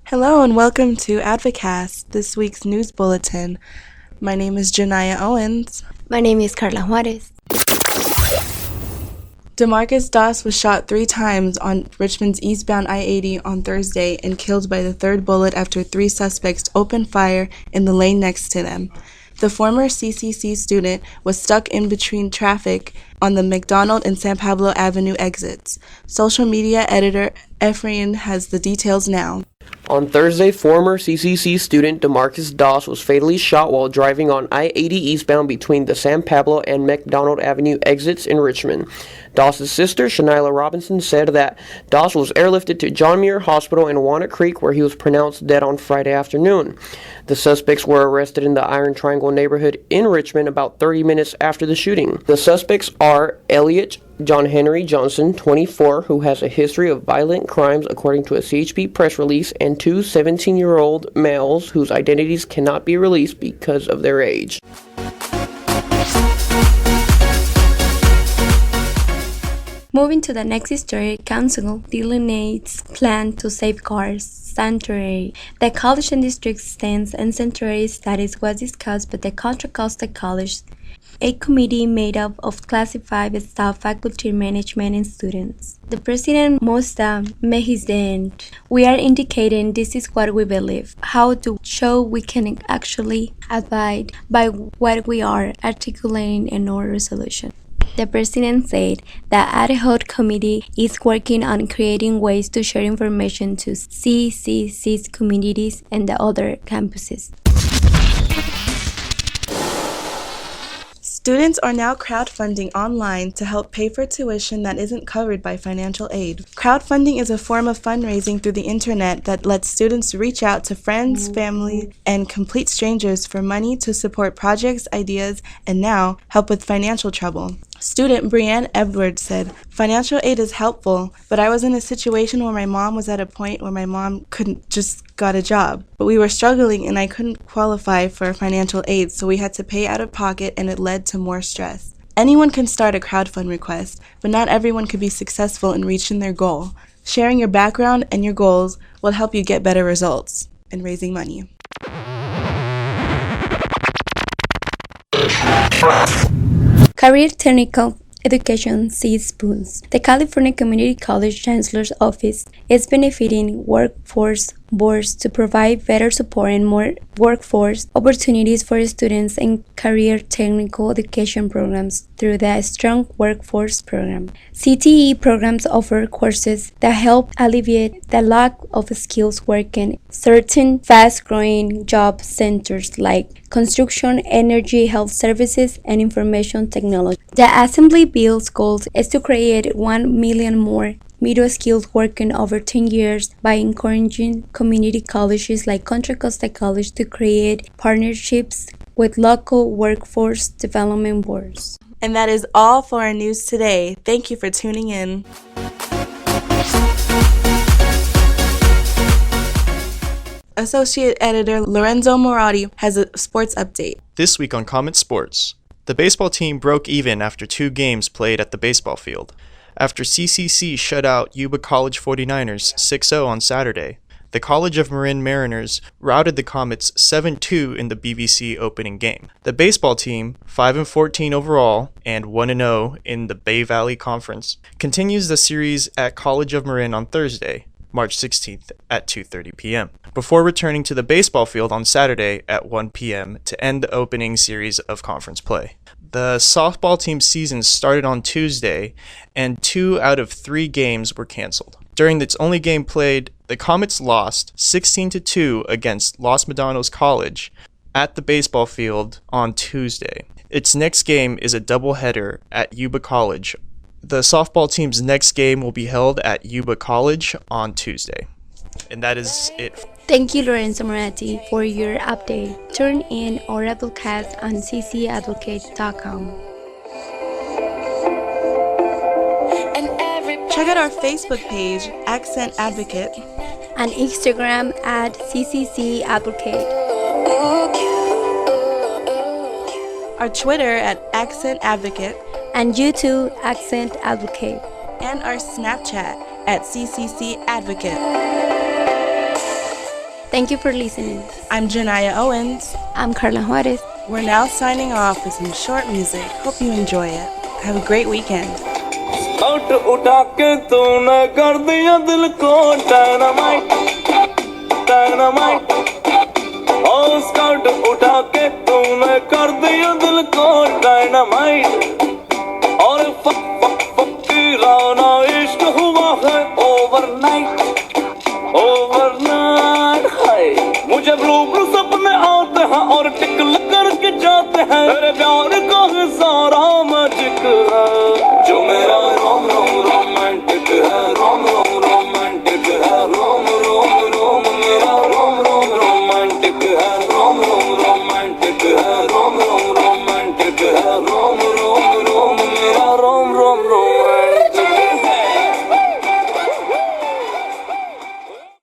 Hello and welcome to Advocast, this week's news bulletin. My name is Janaya Owens. My name is Carla Juarez. DeMarcus Doss was shot 3 times on Richmond's eastbound I-80 on Thursday and killed by the third bullet after 3 suspects opened fire in the lane next to them. The former CCC student was stuck in between traffic on the McDonald and San Pablo Avenue exits. Social media editor Ephraim has the details now. On Thursday, former CCC student DeMarcus Doss was fatally shot while driving on I-80 eastbound between the San Pablo and McDonald Avenue exits in Richmond. Doss's sister, Shanila Robinson, said that Doss was airlifted to John Muir Hospital in Walnut Creek, where he was pronounced dead on Friday afternoon. The suspects were arrested in the Iron Triangle neighborhood in Richmond about 30 minutes after the shooting. The suspects are Elliot John Henry Johnson, 24, who has a history of violent crimes according to a CHP press release, and 2 17-year-old males whose identities cannot be released because of their age. Moving to the next story, Council delineates plan to safeguard sanctuary. The college and district stands and sanctuary status was discussed by the Contra Costa College, a committee made up of classified staff, faculty, management, and students. The president, Mosta Mehizden, we are indicating this is what we believe. How to show we can actually abide by what we are articulating in our resolution. The president said the ad hoc committee is working on creating ways to share information to CCC's communities and the other campuses. Students are now crowdfunding online to help pay for tuition that isn't covered by financial aid. Crowdfunding is a form of fundraising through the internet that lets students reach out to friends, family, and complete strangers for money to support projects, ideas, and now help with financial trouble. Student Brianne Edwards said, "Financial aid is helpful, but I was in a situation where my mom was at a point where my mom couldn't just got a job. But we were struggling and I couldn't qualify for financial aid, so we had to pay out of pocket and it led to more stress." Anyone can start a crowdfund request, but not everyone can be successful in reaching their goal. Sharing your background and your goals will help you get better results in raising money. Career Technical Education sees boosts. The California Community College Chancellor's Office is benefiting workforce boards to provide better support and more workforce opportunities for students in career technical education programs through the Strong Workforce Program. CTE programs offer courses that help alleviate the lack of skills working certain fast-growing job centers like construction, energy, health services, and information technology. The Assembly Bill's goal is to create 1 million more middle skilled working over 10 years by encouraging community colleges like Contra Costa College to create partnerships with local workforce development boards. And that is all for our news today. Thank you for tuning in. Associate Editor Lorenzo Moratti has a sports update. This week on Comment Sports, the baseball team broke even after 2 games played at the baseball field. After CCC shut out Yuba College 49ers 6-0 on Saturday, the College of Marin Mariners routed the Comets 7-2 in the BBC opening game. The baseball team, 5-14 overall and 1-0 in the Bay Valley Conference, continues the series at College of Marin on Thursday, March 16th at 2:30 p.m., before returning to the baseball field on Saturday at 1 p.m. to end the opening series of conference play. The softball team's season started on Tuesday, and 2 out of 3 games were canceled. During its only game played, the Comets lost 16-2 against Los Medanos College at the baseball field on Tuesday. Its next game is a doubleheader at Yuba College. The softball team's next game will be held at Yuba College on Tuesday. And that is it. Thank you, Lorenzo Moratti, for your update. Turn in our Advocast on ccadvocate.com. Check out our Facebook page, Accent Advocate, and Instagram at cccadvocate. our Twitter at Accent Advocate, and YouTube Accent Advocate. and our Snapchat at CCC Advocate. Thank you for listening. I'm Janaya Owens. I'm Carla Juarez. We're now signing off with some short music. Hope you enjoy it. Have a great weekend. Out उठा के तूने कर दिया दिल को dynamite dynamite ओ scout उठा के तूने कर दिया दिल को डायनामाइट और फक फक फक की राना इश्क हुआ है ओवरनाइट ओवरनाइट हाय मुझे ब्लू ब्लू सपने आते हैं और टिकल करके जाते हैं तेरे प्यार का है सारा मैजिक है जो मेरा रोम रोम रोमांटिक है रोम रोम रोमांटिक है रोम रोम रोम मेरा रोम रोम रोमांटिक है रोम रोम रोमांटिक है रोम रोम रोमांटिक है रोम रोम रोम मेरा रोम रोम रोम